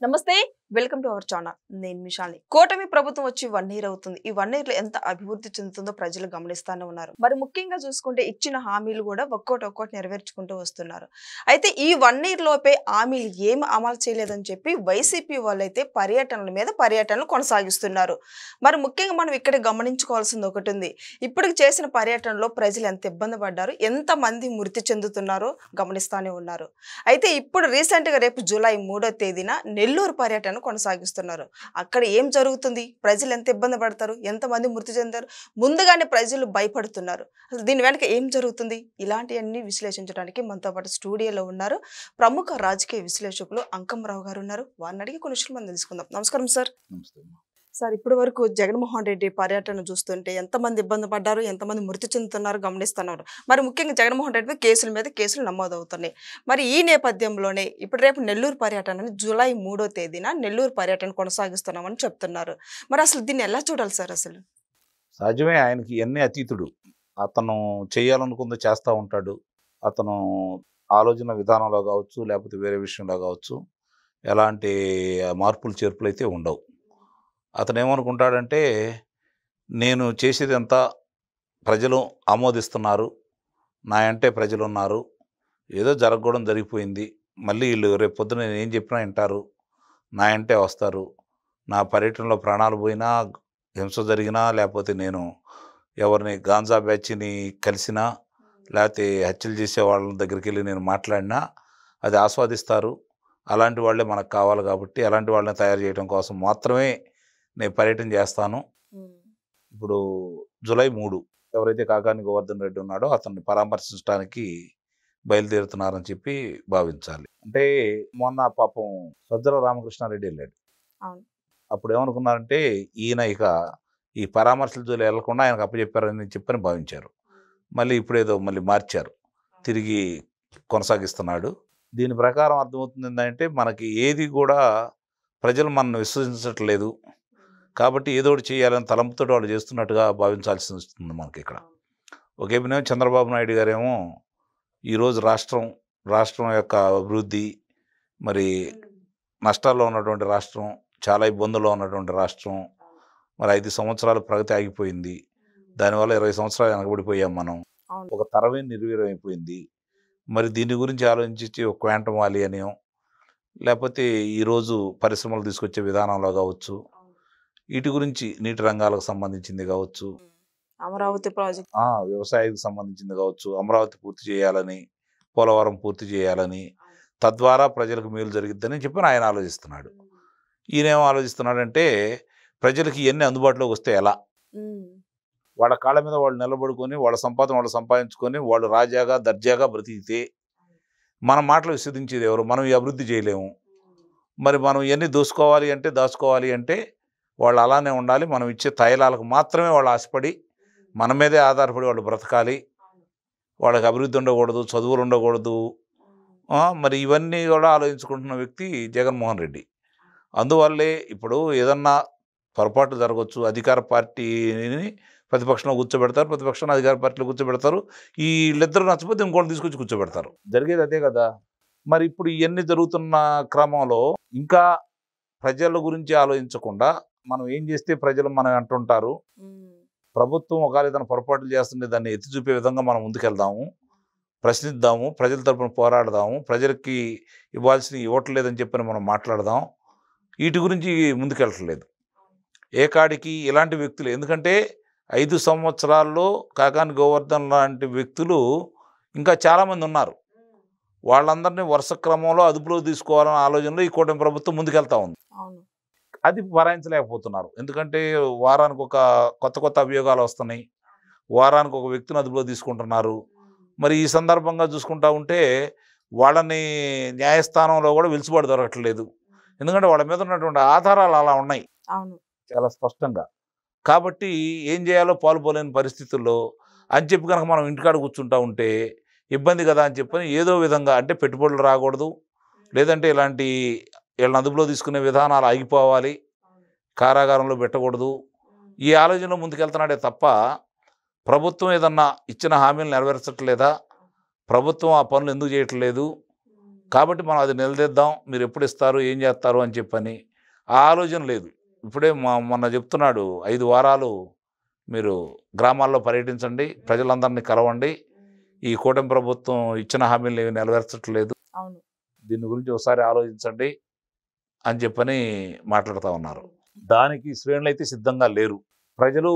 నమస్తే welcome to our channel. నేను మిషాల్ని. కూటమి ప్రభుత్వం వచ్చి 1 ఇయర్ అవుతుంది. ఈ 1 ఇయర్ లో ఎంత అభివృద్ధి చెందుతుందో ప్రజలు గమనిస్తానే ఉన్నారు. మరి ముఖ్యంగా చూసుకుంటే ఇచ్చిన హామీలు కూడా ఒక్కోటి నెరవేర్చుకుంటూ వస్తున్నారు. అయితే ఈ 1 ఇయర్ లోపే హామీలు ఏమి అమలు చేయలేదని చెప్పి వైసీపీ వాళ్ళైతే పర్యటనల మీద పర్యటనలు కొనసాగిస్తున్నారు. మరి ముఖ్యంగా మనం ఇక్కడ గమనించుకోవాల్సింది ఒకటి ఉంది. ఇప్పటికి చేసిన పర్యటనలో ప్రజలు ఎంత ఇబ్బంది పడ్డారు, ఎంతమంది మృతి చెందుతున్నారో గమనిస్తానే ఉన్నారు. అయితే ఇప్పుడు రీసెంట్గా రేపు జూలై 3వ తేదీన నెల్లూరు పర్యటన కొనసాగిస్తున్నారు. అక్కడ ఏం జరుగుతుంది, ప్రజలు ఎంత ఇబ్బంది పడతారు, ఎంతమంది మృతి చెందారు, ముందుగానే ప్రజలు భయపడుతున్నారు. అసలు దీని వెనక ఏం జరుగుతుంది, ఇలాంటివన్నీ విశ్లేషించడానికి మనతో పాటు స్టూడియోలో ఉన్నారు ప్రముఖ రాజకీయ విశ్లేషకులు అంకంరావు గారు ఉన్నారు. వారిని అడిగి కొన్ని విషయాలు మనం తెలుసుకుందాం. నమస్కారం సార్. సార్, ఇప్పటి వరకు జగన్మోహన్ రెడ్డి పర్యటన చూస్తుంటే ఎంతమంది ఇబ్బంది పడ్డారు, ఎంతమంది మృతి చెందుతున్నారు గమనిస్తున్నారు. మరి ముఖ్యంగా జగన్మోహన్ రెడ్డి మీద కేసులు నమోదవుతున్నాయి. మరి ఈ నేపథ్యంలోనే ఇప్పుడు రేపు నెల్లూరు పర్యటన జూలై 3వ తేదీన నెల్లూరు పర్యటన కొనసాగిస్తున్నామని చెప్తున్నారు. మరి అసలు దీన్ని ఎలా చూడాలి సార్? అసలు సహజమే, ఆయనకి ఇవన్నీ అతీతుడు. అతను చేయాలనుకుంది చేస్తూ ఉంటాడు. అతను ఆలోచన విధానంలో కావచ్చు, లేకపోతే వేరే విషయంలో కావచ్చు, ఎలాంటి మార్పులు చేర్పులు అయితే ఉండవు. అతను ఏమనుకుంటాడంటే, నేను చేసేది ఎంత ప్రజలు ఆమోదిస్తున్నారు, నా అంటే ప్రజలు ఉన్నారు, ఏదో జరగకూడదు జరిగిపోయింది, మళ్ళీ వీళ్ళు రేపు పొద్దున నేను ఏం చెప్పినా వింటారు, నా అంటే వస్తారు, నా పర్యటనలో ప్రాణాలు పోయినా, హింస జరిగినా, లేకపోతే నేను ఎవరిని గాంజా బ్యాచ్ని కలిసినా, లేకపోతే హత్యలు చేసే వాళ్ళ దగ్గరికి వెళ్ళి నేను మాట్లాడినా అది ఆస్వాదిస్తారు. అలాంటి వాళ్ళే మనకు కావాలి కాబట్టి అలాంటి వాళ్ళని తయారు చేయడం కోసం మాత్రమే నేను పర్యటన చేస్తాను. ఇప్పుడు జూలై 3 ఎవరైతే కాకాని గోవర్ధన్ రెడ్డి ఉన్నాడో అతన్ని పరామర్శించడానికి బయలుదేరుతున్నారని చెప్పి భావించాలి. అంటే మొన్న పాపం సజ్జల రామకృష్ణారెడ్డి వెళ్ళాడు. అప్పుడు ఏమనుకున్నారంటే, ఈయన ఇక ఈ పరామర్శల జోలి వెళ్లకుండా ఆయనకు అప్పచెప్పారని చెప్పని భావించారు. మళ్ళీ ఇప్పుడేదో మళ్ళీ మార్చారు, తిరిగి కొనసాగిస్తున్నాడు. దీని ప్రకారం అర్థమవుతుంది ఏంటంటే, మనకి ఏది కూడా ప్రజలు మనల్ని విశ్వసించట్లేదు కాబట్టి ఏదో ఒకటి చేయాలని తలంపుతో వాళ్ళు చేస్తున్నట్టుగా భావించాల్సి వస్తుంది మనకి ఇక్కడ. ఒకేమో చంద్రబాబు నాయుడు గారేమో ఈరోజు రాష్ట్రం యొక్క అభివృద్ధి, మరి నష్టాల్లో ఉన్నటువంటి రాష్ట్రం, చాలా ఇబ్బందుల్లో ఉన్నటువంటి రాష్ట్రం, మరి 5 సంవత్సరాలు ప్రగతి ఆగిపోయింది, దానివల్ల 20 సంవత్సరాలు వెనకబడిపోయాం మనం, ఒక తరమే నిర్వీర్యం అయిపోయింది, మరి దీని గురించి ఆలోచించి ఒక క్వాంటమ్ వాలీ అని, లేకపోతే ఈరోజు పరిశ్రమలు తీసుకొచ్చే విధానంలో కావచ్చు, వీటి గురించి నీటి రంగాలకు సంబంధించింది కావచ్చు, అమరావతి ప్రాజెక్ట్, వ్యవసాయానికి సంబంధించింది కావచ్చు, అమరావతి పూర్తి చేయాలని, పోలవరం పూర్తి చేయాలని, తద్వారా ప్రజలకు మేలు జరిగిద్దని చెప్పి ఆయన ఆలోచిస్తున్నాడు. ఈయనేమో ఆలోచిస్తున్నాడంటే, ప్రజలకి ఇవన్నీ అందుబాటులోకి వస్తే ఎలా, వాళ్ళ కాళ్ళ మీద వాళ్ళు నిలబడుకొని వాళ్ళ సంపాదన వాళ్ళు సంపాదించుకొని వాళ్ళు రాజాగా దర్జాగా బ్రతికితే మన మాటలు విశ్వసించేది ఎవరు? మనం ఈ అభివృద్ధి చేయలేము. మరి మనం ఇవన్నీ దాచుకోవాలి అంటే వాళ్ళు అలానే ఉండాలి. మనం ఇచ్చే తైలాలకు మాత్రమే వాళ్ళు ఆశపడి మన మీదే ఆధారపడి వాళ్ళు బ్రతకాలి. వాళ్ళకి అభివృద్ధి ఉండకూడదు, చదువులు ఉండకూడదు. మరి ఇవన్నీ కూడా ఆలోచించుకుంటున్న వ్యక్తి జగన్మోహన్ రెడ్డి. అందువల్లే ఇప్పుడు ఏదన్నా పొరపాటు జరగవచ్చు, అధికార పార్టీని ప్రతిపక్షంలో కూర్చోబెడతారు, ప్రతిపక్షంలో అధికార పార్టీలో కూర్చోబెడతారు, వీళ్ళిద్దరూ నచ్చపోతే ఇంకోటి తీసుకొచ్చి కూర్చోబెడతారు. జరిగేది అదే కదా. మరి ఇప్పుడు ఇవన్నీ జరుగుతున్న క్రమంలో ఇంకా ప్రజల గురించి ఆలోచించకుండా మనం ఏం చేస్తే ప్రజలు మనం అంటుంటారు, ప్రభుత్వం ఒకవేళ ఏదైనా పొరపాట్లు చేస్తుంటే దాన్ని ఎత్తి చూపే విధంగా మనం ముందుకెళ్దాము, ప్రశ్నిద్దాము, ప్రజల తరపున పోరాడదాము, ప్రజలకి ఇవ్వాల్సిన ఇవ్వట్లేదని చెప్పని మనం మాట్లాడదాం. వీటి గురించి ముందుకెళ్ళట్లేదు ఏకాడికి ఇలాంటి వ్యక్తులు. ఎందుకంటే 5 సంవత్సరాల్లో కాకాని గోవర్ధన్ లాంటి వ్యక్తులు ఇంకా చాలామంది ఉన్నారు. వాళ్ళందరినీ వరుస క్రమంలో అదుపులో తీసుకోవాలన్న ఆలోచనలో ఈ కూటమి ప్రభుత్వం ముందుకెళ్తా ఉంది. అది భరాయించలేకపోతున్నారు. ఎందుకంటే వారానికి ఒక కొత్త అభియోగాలు వస్తున్నాయి, వారానికి ఒక వ్యక్తిని అదుపులో తీసుకుంటున్నారు. మరి ఈ సందర్భంగా చూసుకుంటా ఉంటే వాళ్ళని న్యాయస్థానంలో కూడా వెలుసుబాటు దొరకట్లేదు. ఎందుకంటే వాళ్ళ మీద ఉన్నటువంటి ఆధారాలు అలా ఉన్నాయి చాలా స్పష్టంగా. కాబట్టి ఏం చేయాలో పాలుపోలేని పరిస్థితుల్లో అని చెప్పి కనుక మనం ఇంటికాడ కూర్చుంటా ఉంటే ఇబ్బంది కదా అని చెప్పని ఏదో విధంగా, అంటే పెట్టుబడులు రాకూడదు, లేదంటే ఇలాంటి వీళ్ళని అదుపులో తీసుకునే విధానాలు ఆగిపోవాలి, కారాగారంలో పెట్టకూడదు, ఈ ఆలోచనలో ముందుకెళ్తున్నాడే తప్ప ప్రభుత్వం ఏదన్నా ఇచ్చిన హామీలు నెరవేర్చట్లేదా, ప్రభుత్వం ఆ పనులు ఎందుకు చేయట్లేదు, కాబట్టి మనం అది నిలదీద్దాం, మీరు ఎప్పుడు ఇస్తారు, ఏం చేస్తారు అని చెప్పని ఆ ఆలోచన లేదు. ఇప్పుడే మొన్న చెప్తున్నాడు, 5 వారాలు మీరు గ్రామాల్లో పర్యటించండి, ప్రజలందరినీ కలవండి, ఈ కూటమి ప్రభుత్వం ఇచ్చిన హామీలు ఏమి నెరవేర్చట్లేదు, అవును. దీని గురించి ఒకసారి ఆలోచించండి అని చెప్పని మాట్లాడుతూ ఉన్నారు. దానికి శ్రేణులు అయితే సిద్ధంగా లేరు. ప్రజలు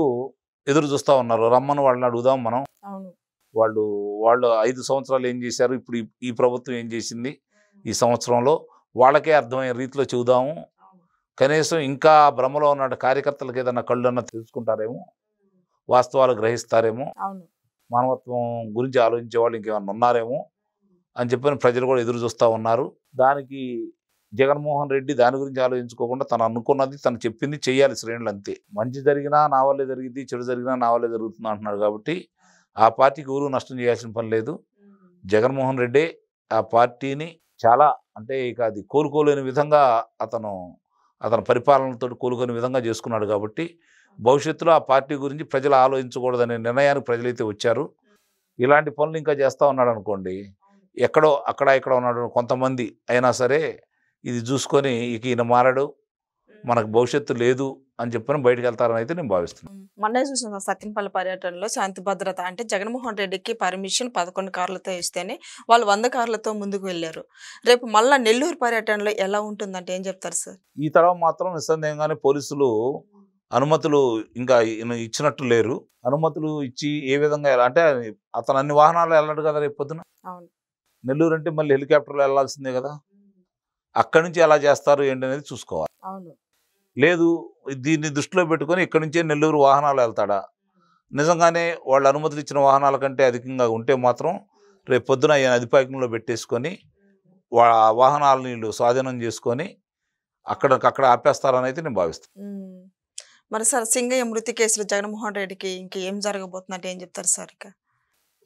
ఎదురు చూస్తూ ఉన్నారు, రమ్మని వాళ్ళని అడుగుదాం మనం. అవును. వాళ్ళు వాళ్ళు 5 సంవత్సరాలు ఏం చేశారు, ఇప్పుడు ఈ ప్రభుత్వం ఏం చేసింది ఈ సంవత్సరంలో, వాళ్ళకే అర్థమయ్యే రీతిలో చెబుదాము. కనీసం ఇంకా భ్రమలో ఉన్న కార్యకర్తలకు ఏదన్నా కళ్ళన్నా తెలుసుకుంటారేమో, వాస్తవాలు గ్రహిస్తారేమో, అవును. మానవత్వం గురించి ఆలోచించే వాళ్ళు ఇంకేమన్నా ఉన్నారేమో అని చెప్పని ప్రజలు కూడా ఎదురు చూస్తూ ఉన్నారు. దానికి జగన్మోహన్ రెడ్డి దాని గురించి ఆలోచించుకోకుండా తను అనుకున్నది తను చెప్పింది చెయ్యాలి శ్రేణులు, అంతే. మంచి జరిగినా నా వల్లే జరిగింది, చెడు జరిగినా నా వల్లే జరుగుతుంది అంటున్నాడు. కాబట్టి ఆ పార్టీకి ఊరు నష్టం చేయాల్సిన పని లేదు. జగన్మోహన్ రెడ్డి ఆ పార్టీని చాలా, అంటే ఇక అది కోలుకోలేని విధంగా అతని పరిపాలనతో కోలుకోని విధంగా చేసుకున్నాడు. కాబట్టి భవిష్యత్తులో ఆ పార్టీ గురించి ప్రజలు ఆలోచించకూడదనే నిర్ణయానికి ప్రజలైతే వచ్చారు. ఇలాంటి పనులు ఇంకా చేస్తూ ఉన్నాడు అనుకోండి, ఎక్కడో ఇక్కడ ఉన్నాడు కొంతమంది అయినా సరే ఇది చూసుకొని ఇక ఈయన మారడు, మనకు భవిష్యత్తు లేదు అని చెప్పని బయటకు వెళ్తారని అయితే నేను భావిస్తున్నాను. మొన్నే చూసిన సత్యనపల్లి పర్యటనలో శాంతి భద్రత అంటే జగన్మోహన్ రెడ్డికి పర్మిషన్ 11 కార్లతో ఇస్తేనే వాళ్ళు 100 కార్లతో ముందుకు వెళ్ళారు. రేపు మళ్ళా నెల్లూరు పర్యటనలో ఎలా ఉంటుందంటే ఏం చెప్తారు సార్? ఈ తరం మాత్రం నిస్సందేహంగానే పోలీసులు అనుమతులు ఇంకా ఇచ్చినట్టు లేరు. అనుమతులు ఇచ్చి ఏ విధంగా అంటే అతను అన్ని వాహనాలు వెళ్ళాడు కదా రేపు పొద్దున. అవును. నెల్లూరు అంటే మళ్ళీ హెలికాప్టర్లో వెళ్ళాల్సిందే కదా. అక్కడి నుంచి ఎలా చేస్తారు ఏంటి అనేది చూసుకోవాలి. అవును. లేదు దీన్ని దృష్టిలో పెట్టుకొని ఇక్కడి నుంచే నెల్లూరు వాహనాలు వెళ్తాడా, నిజంగానే వాళ్ళు అనుమతులు ఇచ్చిన వాహనాల కంటే అధికంగా ఉంటే మాత్రం రేపు పొద్దున ఆయన అధిపాయకంలో పెట్టేసుకొని వాహనాలను వీళ్ళు స్వాధీనం చేసుకొని అక్కడ ఆపేస్తారని అయితే నేను భావిస్తాను. మరి సార్ సింగయ్య మృతి కేసులో జగన్మోహన్ రెడ్డికి ఇంకేం జరగబోతుందంటే ఏం చెప్తారు సార్? ఇక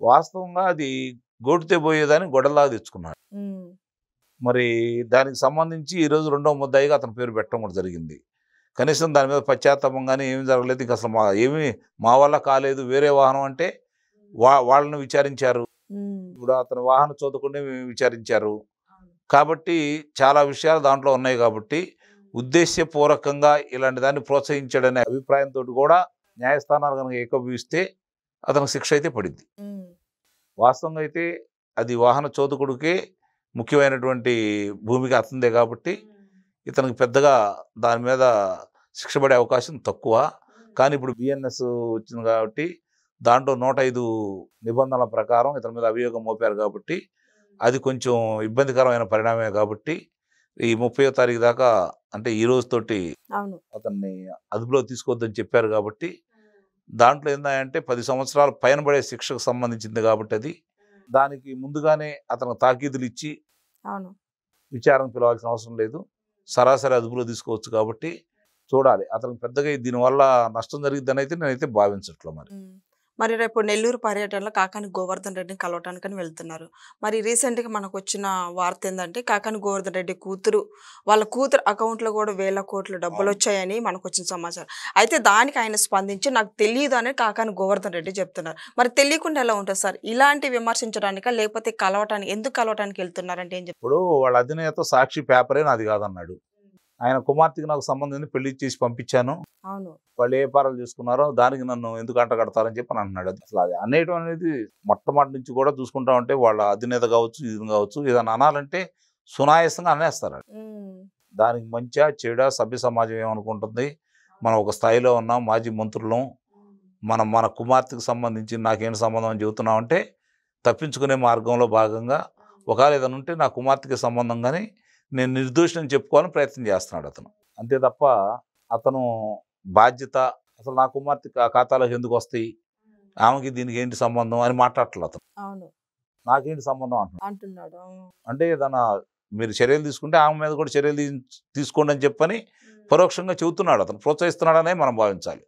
వాస్తవంగా అది గోటితే పోయేదాన్ని గొడవలాగా తెచ్చుకున్నాడు. మరి దానికి సంబంధించి ఈరోజు 2వ ముద్దాయిగా అతని పేరు పెట్టడం కూడా జరిగింది. కనీసం దాని మీద పశ్చాత్తాపం కానీ ఏమీ జరగలేదు. ఇంకా అసలు మా వల్ల కాలేదు, వేరే వాహనం అంటే వాళ్ళని విచారించారు. ఇప్పుడు అతని వాహన చోదకుడిని విచారించారు. కాబట్టి చాలా విషయాలు దాంట్లో ఉన్నాయి. కాబట్టి ఉద్దేశ్యపూర్వకంగా ఇలాంటి దాన్ని ప్రోత్సహించాడనే అభిప్రాయంతో కూడా న్యాయస్థానాలు కనుక ఏకీభవిస్తే అతనికి శిక్ష అయితే పడింది. వాస్తవంగా అయితే అది వాహన చోదకుడికే ముఖ్యమైనటువంటి భూమిక అతందే. కాబట్టి ఇతనికి పెద్దగా దాని మీద శిక్ష పడే అవకాశం తక్కువ. కానీ ఇప్పుడు బిఎన్ఎస్ వచ్చింది కాబట్టి దాంట్లో 105 నిబంధనల ప్రకారం ఇతని మీద అభియోగం మోపారు. కాబట్టి అది కొంచెం ఇబ్బందికరమైన పరిణామమే. కాబట్టి ఈ 30వ తారీఖు దాకా అంటే ఈ రోజుతోటి అతన్ని అదుపులో తీసుకోవద్దని చెప్పారు. కాబట్టి దాంట్లో ఏంటంటే 10 సంవత్సరాల పైన పడే శిక్షకు సంబంధించింది. కాబట్టి అది దానికి ముందుగానే అతను తాకీదులు ఇచ్చి విచారణ పిలవాల్సిన అవసరం లేదు, సరాసరి అదుపులో తీసుకోవచ్చు. కాబట్టి చూడాలి, అతనికి పెద్దగా దీనివల్ల నష్టం జరిగిద్దని అయితే నేనైతే భావించట్లేదు. మరి రేపు నెల్లూరు పర్యటనలో కాకాని గోవర్ధన్ రెడ్డిని కలవటానికని వెళ్తున్నారు. మరి రీసెంట్గా మనకు వచ్చిన వార్త ఏంటంటే కాకాని గోవర్ధన్ రెడ్డి వాళ్ళ కూతురు అకౌంట్లో కూడా 1000 కోట్ల డబ్బులు వచ్చాయని మనకు వచ్చిన సమాచారం. అయితే దానికి ఆయన స్పందించి నాకు తెలియదు అని కాకాని గోవర్ధన్ రెడ్డి చెప్తున్నారు. మరి తెలియకుండా ఎలా ఉంటుంది సార్? ఇలాంటి విమర్శించడానికా లేకపోతే ఎందుకు కలవటానికి వెళ్తున్నారంటే ఏం చెప్తారు? ఇప్పుడు వాళ్ళ అధినేత సాక్షి పేపరే నాది కాదన్నాడు. ఆయన కుమార్తెకి నాకు సంబంధం పెళ్లి చేసి పంపించాను, వాళ్ళు ఏ పారాలు చేసుకున్నారో దానికి నన్ను ఎందుకు అంట కడతారని చెప్పి అన్నాడు. అసలు అది అనేయటం అనేది మొట్టమొదటి నుంచి కూడా చూసుకుంటా ఉంటే వాళ్ళ అధినేత కావచ్చు, ఇది కావచ్చు, ఏదైనా అనాలంటే సునాయాసంగా అనేస్తారు. దానికి మంచిగా చెడా సభ్య సమాజం ఏమనుకుంటుంది, మనం ఒక స్థాయిలో ఉన్నాం, మాజీ మంత్రులం, మన కుమార్తెకు సంబంధించి నాకేం సంబంధం అని చెబుతున్నామంటే తప్పించుకునే మార్గంలో భాగంగా ఒకవేళ ఏదైనా ఉంటే నా కుమార్తెకి సంబంధం కానీ నేను నిర్దోషిని చెప్పుకోవాలని ప్రయత్నం చేస్తున్నాడు అతను. అంతే తప్ప అతను బాధ్యత అసలు నా కుమార్తె ఖాతాలోకి ఎందుకు వస్తాయి, ఆమెకి దీనికి ఏంటి సంబంధం అని మాట్లాడట్లేదు అతను. నాకేంటి సంబంధం అంటున్నాడు. అంటే ఏదైనా మీరు చర్యలు తీసుకుంటే ఆమె మీద కూడా చర్యలు తీసుకోండి అని చెప్పని పరోక్షంగా చెబుతున్నాడు అతను, ప్రోత్సహిస్తున్నాడనే మనం భావించాలి.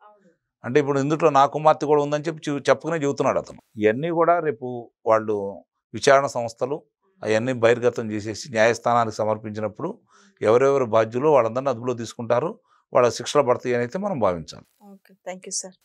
అంటే ఇప్పుడు ఇందులో నా కుమార్తె కూడా ఉందని చెప్పుకునే చెబుతున్నాడు అతను. ఇవన్నీ కూడా రేపు వాళ్ళు విచారణ సంస్థలు అవన్నీ బహిర్గతం చేసేసి న్యాయస్థానానికి సమర్పించినప్పుడు ఎవరెవరు బాధ్యులు వాళ్ళందరినీ అదుపులో తీసుకుంటారు, వాళ్ళ శిక్షలు పడతాయి అని అయితే మనం భావించాలి. Okay, thank you sir.